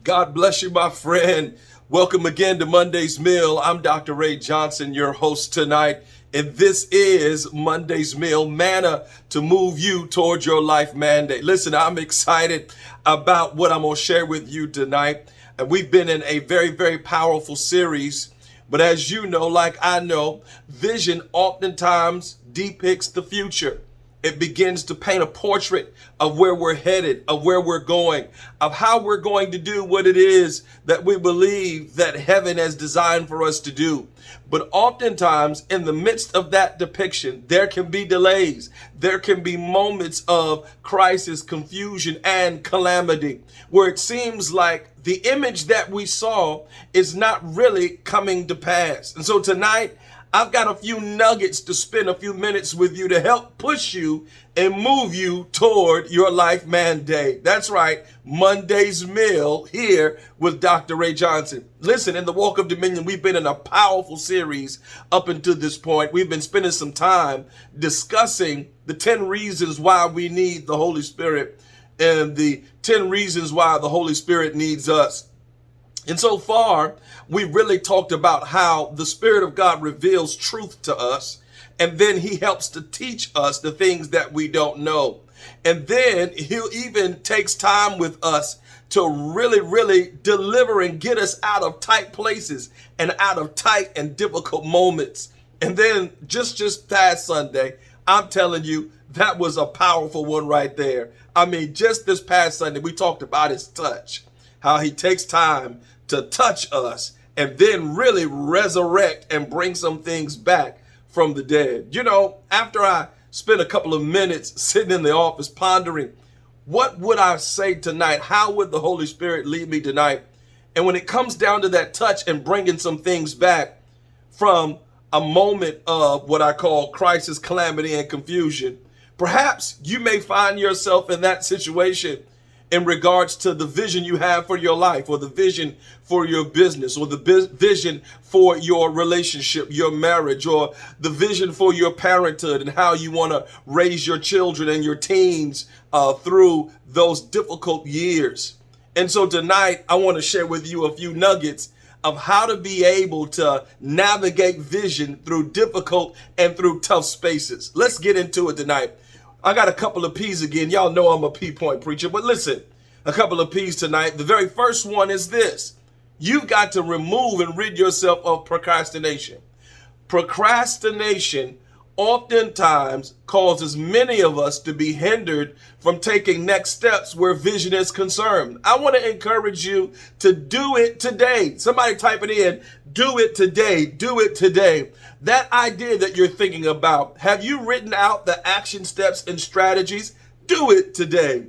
God bless you, my friend. Welcome again to Monday's Meal. I'm Dr. Ray Johnson, your host tonight. And this is Monday's Meal, manna to move you towards your life mandate. Listen, I'm excited about what I'm going to share with you tonight. And we've been in a very, very powerful series. But as you know, like I know, vision oftentimes depicts the future. It begins to paint a portrait of where we're headed, of where we're going, of how we're going to do what it is that we believe that heaven has designed for us to do. But oftentimes in the midst of that depiction, there can be delays. There can be moments of crisis, confusion, and calamity where it seems like the image that we saw is not really coming to pass. And so tonight, I've got a few nuggets to spend a few minutes with you to help push you and move you toward your life mandate. That's right, Monday's Meal here with Dr. Ray Johnson. Listen, in the Walk of Dominion, we've been in a powerful series up until this point. We've been spending some time discussing the 10 reasons why we need the Holy Spirit and the 10 reasons why the Holy Spirit needs us. And so far, we really talked about how the Spirit of God reveals truth to us, and then he helps to teach us the things that we don't know. And then he'll even takes time with us to really deliver and get us out of tight places and out of tight and difficult moments. And then just past Sunday, I'm telling you, that was a powerful one right there. I mean, just this past Sunday, we talked about his touch, how he takes time to touch us and then really resurrect and bring some things back from the dead. You know, after I spent a couple of minutes sitting in the office pondering, what would I say tonight? How would the Holy Spirit lead me tonight? And when it comes down to that touch and bringing some things back from a moment of what I call crisis, calamity, and confusion, perhaps you may find yourself in that situation in regards to the vision you have for your life, or the vision for your business, or the vision for your relationship, your marriage, or the vision for your parenthood and how you want to raise your children and your teens through those difficult years. And so tonight, I want to share with you a few nuggets of how to be able to navigate vision through difficult and through tough spaces. Let's get into it tonight. I got a couple of P's again. Y'all know I'm a P-point preacher, but listen, a couple of P's tonight. The very first one is this. You've got to remove and rid yourself of procrastination. Procrastination oftentimes causes many of us to be hindered from taking next steps where vision is concerned. I want to encourage you to do it today. Somebody type it in. Do it today. Do it today. That idea that you're thinking about, have you written out the action steps and strategies? Do it today.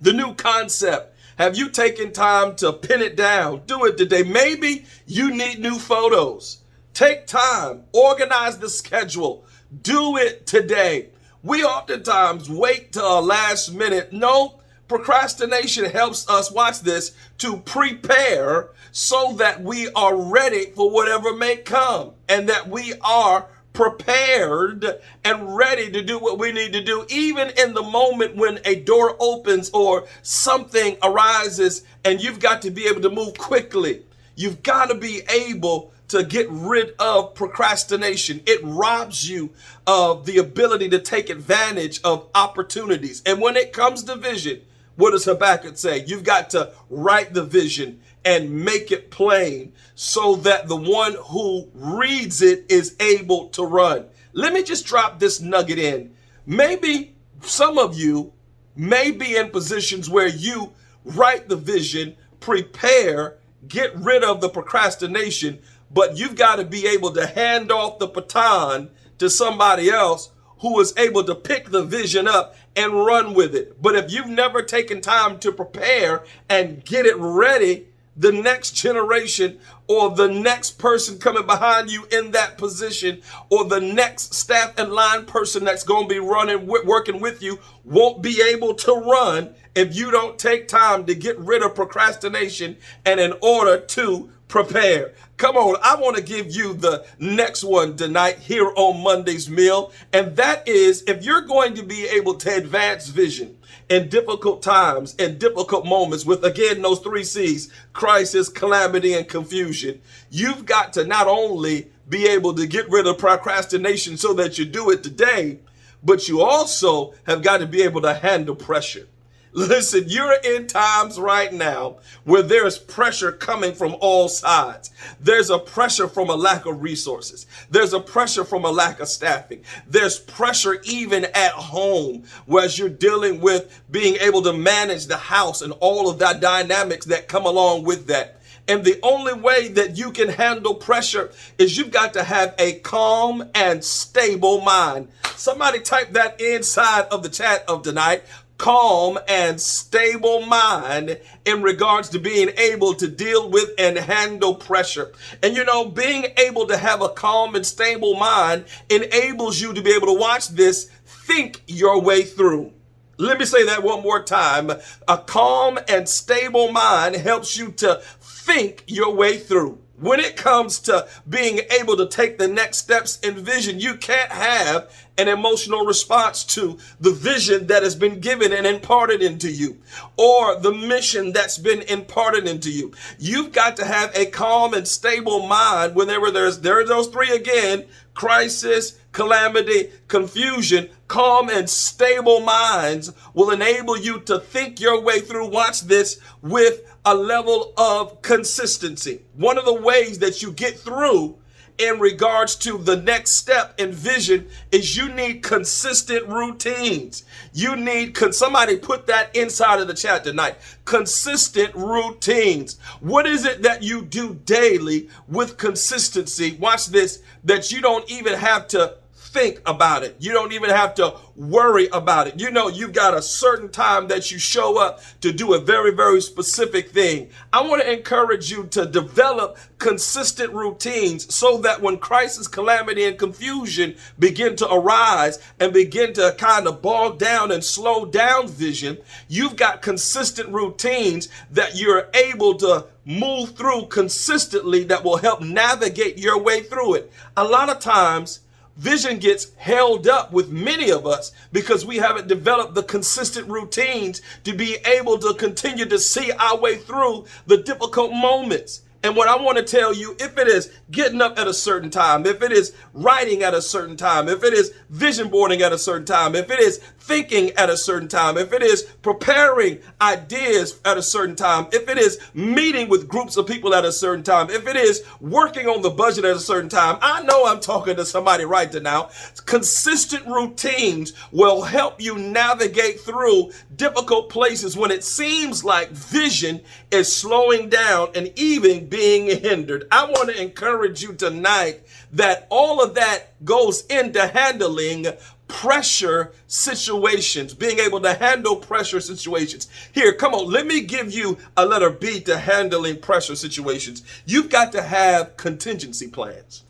The new concept, have you taken time to pin it down? Do it today. Maybe you need new photos. Take time, organize the schedule. Do it today. We oftentimes wait till last minute. No, procrastination helps us, watch this, to prepare so that we are ready for whatever may come, and that we are prepared and ready to do what we need to do, even in the moment when a door opens or something arises and you've got to be able to move quickly. You've got to be able to get rid of procrastination. It robs you of the ability to take advantage of opportunities. And when it comes to vision, what does Habakkuk say? You've got to write the vision and make it plain so that the one who reads it is able to run. Let me just drop this nugget in. Maybe some of you may be in positions where you write the vision, prepare, get rid of the procrastination, but you've got to be able to hand off the baton to somebody else who is able to pick the vision up and run with it. But if you've never taken time to prepare and get it ready, the next generation or the next person coming behind you in that position or the next staff and line person that's going to be working with you won't be able to run if you don't take time to get rid of procrastination and in order to prepare. Come on, I want to give you the next one tonight here on Monday's Meal. And that is, if you're going to be able to advance vision in difficult times and difficult moments with, again, those 3 C's, crisis, calamity, and confusion, you've got to not only be able to get rid of procrastination so that you do it today, but you also have got to be able to handle pressure. Listen, you're in times right now where there's pressure coming from all sides. There's a pressure from a lack of resources. There's a pressure from a lack of staffing. There's pressure even at home, whereas you're dealing with being able to manage the house and all of that dynamics that come along with that. And the only way that you can handle pressure is you've got to have a calm and stable mind. Somebody type that inside of the chat of tonight. Calm and stable mind in regards to being able to deal with and handle pressure. And you know, being able to have a calm and stable mind enables you to be able to watch this, think your way through. Let me say that one more time. A calm and stable mind helps you to think your way through. When it comes to being able to take the next steps in vision, you can't have an emotional response to the vision that has been given and imparted into you, or the mission that's been imparted into you. You've got to have a calm and stable mind whenever there's those 3 again: crisis, calamity, confusion. Calm and stable minds will enable you to think your way through, watch this, with a level of consistency. One of the ways that you get through in regards to the next step in vision is you need consistent routines. You need, somebody put that inside of the chat tonight, consistent routines. What is it that you do daily with consistency? Watch this, that you don't even have to think about it. You don't even have to worry about it. You know, you've got a certain time that you show up to do a very, very specific thing. I want to encourage you to develop consistent routines so that when crisis, calamity, and confusion begin to arise and begin to kind of bog down and slow down vision, you've got consistent routines that you're able to move through consistently that will help navigate your way through it. A lot of times, vision gets held up with many of us because we haven't developed the consistent routines to be able to continue to see our way through the difficult moments. And what I want to tell you, if it is getting up at a certain time, if it is writing at a certain time, if it is vision boarding at a certain time, if it is thinking at a certain time, if it is preparing ideas at a certain time, if it is meeting with groups of people at a certain time, if it is working on the budget at a certain time, I know I'm talking to somebody right now. Consistent routines will help you navigate through difficult places when it seems like vision is slowing down and even being hindered. I want to encourage you tonight that all of that goes into handling pressure situations, being able to handle pressure situations. Here, come on, let me give you a letter B to handling pressure situations. You've got to have contingency plans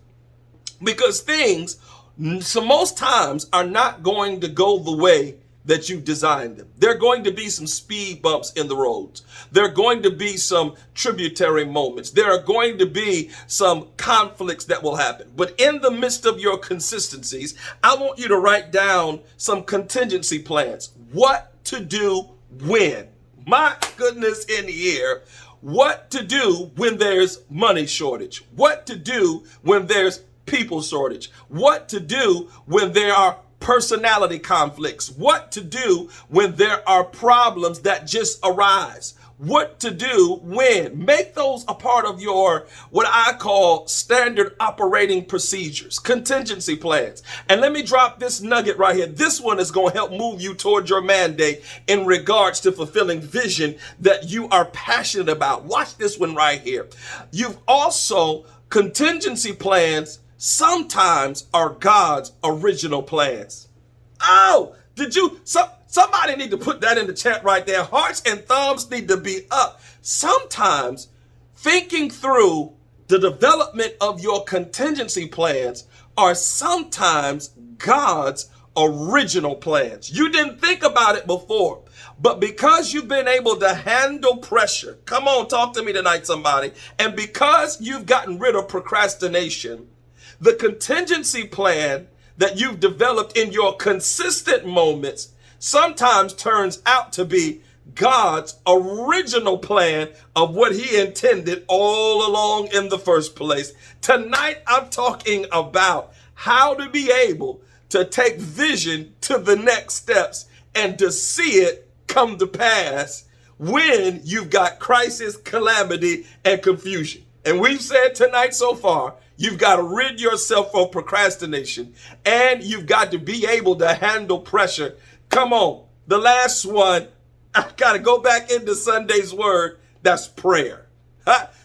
because things, so most times, are not going to go the way that you designed them. There are going to be some speed bumps in the roads. There are going to be some tributary moments. There are going to be some conflicts that will happen. But in the midst of your consistencies, I want you to write down some contingency plans. What to do when. My goodness in here. What to do when there's money shortage. What to do when there's people shortage. What to do when there are personality conflicts. What to do when there are problems that just arise. What to do when. Make those a part of your, what I call, standard operating procedures, contingency plans. And let me drop this nugget right here. This one is going to help move you toward your mandate in regards to fulfilling vision that you are passionate about. Watch this one right here. You've also, contingency plans sometimes are God's original plans. Oh, did you, somebody need to put that in the chat right there. Hearts and thumbs need to be up. Sometimes thinking through the development of your contingency plans are sometimes God's original plans. You didn't think about it before, but because you've been able to handle pressure, come on, talk to me tonight, somebody, and because you've gotten rid of procrastination, the contingency plan that you've developed in your consistent moments sometimes turns out to be God's original plan of what he intended all along in the first place. Tonight, I'm talking about how to be able to take vision to the next steps and to see it come to pass when you've got crisis, calamity, and confusion. And we've said tonight so far, you've got to rid yourself of procrastination and you've got to be able to handle pressure. Come on. The last one, I got to go back into Sunday's word. That's prayer.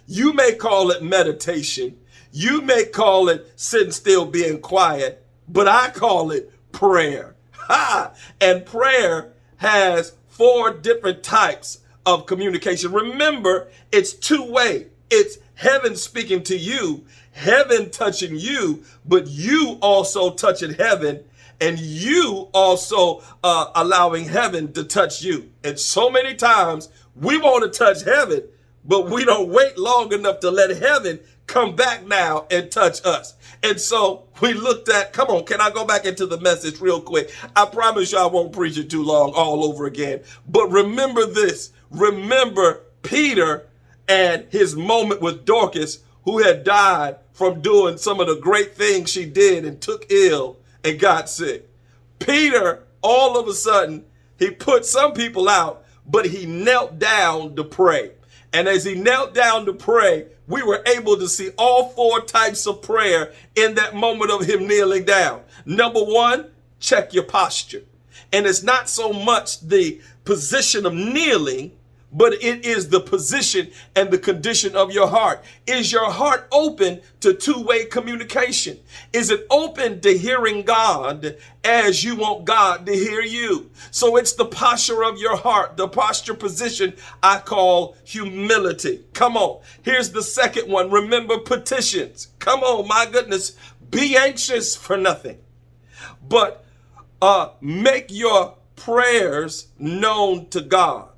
You may call it meditation. You may call it sitting still, being quiet, but I call it prayer. And prayer has 4 different types of communication. Remember, it's two-way. It's heaven speaking to you, heaven touching you, but you also touching heaven, and you also allowing heaven to touch you. And so many times we want to touch heaven, but we don't wait long enough to let heaven come back now and touch us. And so we looked at, come on, can I go back into the message real quick? I promise you I won't preach it too long all over again. But remember this, remember Peter and his moment with Dorcas, who had died from doing some of the great things she did and took ill and got sick. Peter, all of a sudden, he put some people out, but he knelt down to pray. And as he knelt down to pray, we were able to see all 4 types of prayer in that moment of him kneeling down. Number 1, check your posture. And it's not so much the position of kneeling, but it is the position and the condition of your heart. Is your heart open to two-way communication? Is it open to hearing God as you want God to hear you? So it's the posture of your heart, the posture position I call humility. Come on. Here's the second one. Remember petitions. Come on, my goodness. Be anxious for nothing, but make your prayers known to God.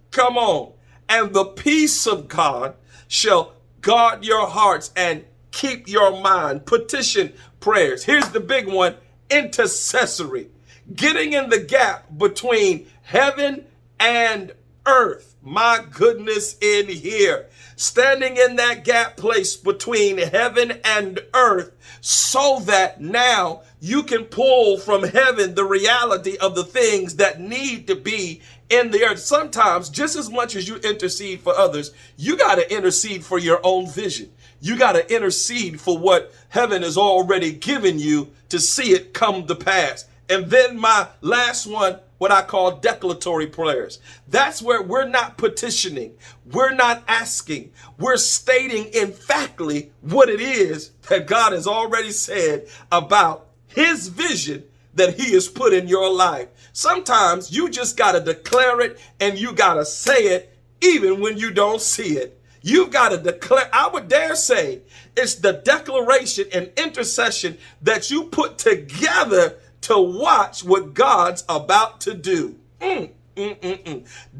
Come on. And the peace of God shall guard your hearts and keep your mind. Petition prayers. Here's the big one, intercessory. Getting in the gap between heaven and earth. My goodness, in here. Standing in that gap place between heaven and earth so that now you can pull from heaven the reality of the things that need to be in the earth. Sometimes, just as much as you intercede for others, you got to intercede for your own vision. You got to intercede for what heaven has already given you to see it come to pass. And then my last one, what I call declaratory prayers. That's where we're not petitioning. We're not asking. We're stating emphatically what it is that God has already said about his vision that he has put in your life. Sometimes you just got to declare it and you got to say it even when you don't see it. You've got to declare, I would dare say, it's the declaration and intercession that you put together to watch what God's about to do.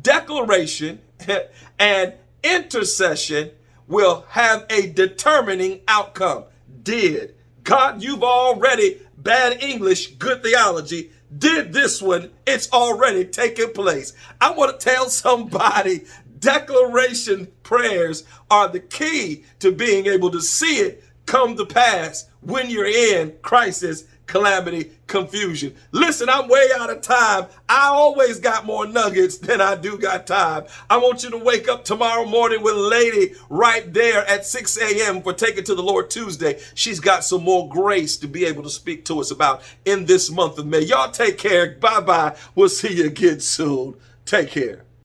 Declaration and intercession will have a determining outcome. Did God, you've already, bad English, good theology, did this one, it's already taken place. I want to tell somebody, declaration prayers are the key to being able to see it come to pass when you're in crisis, calamity, confusion. Listen, I'm way out of time. I always got more nuggets than I do got time. I want you to wake up tomorrow morning with a lady right there at 6 a.m. for Take It to the Lord Tuesday. She's got some more grace to be able to speak to us about in this month of May. Y'all take care. Bye-bye. We'll see you again soon. Take care.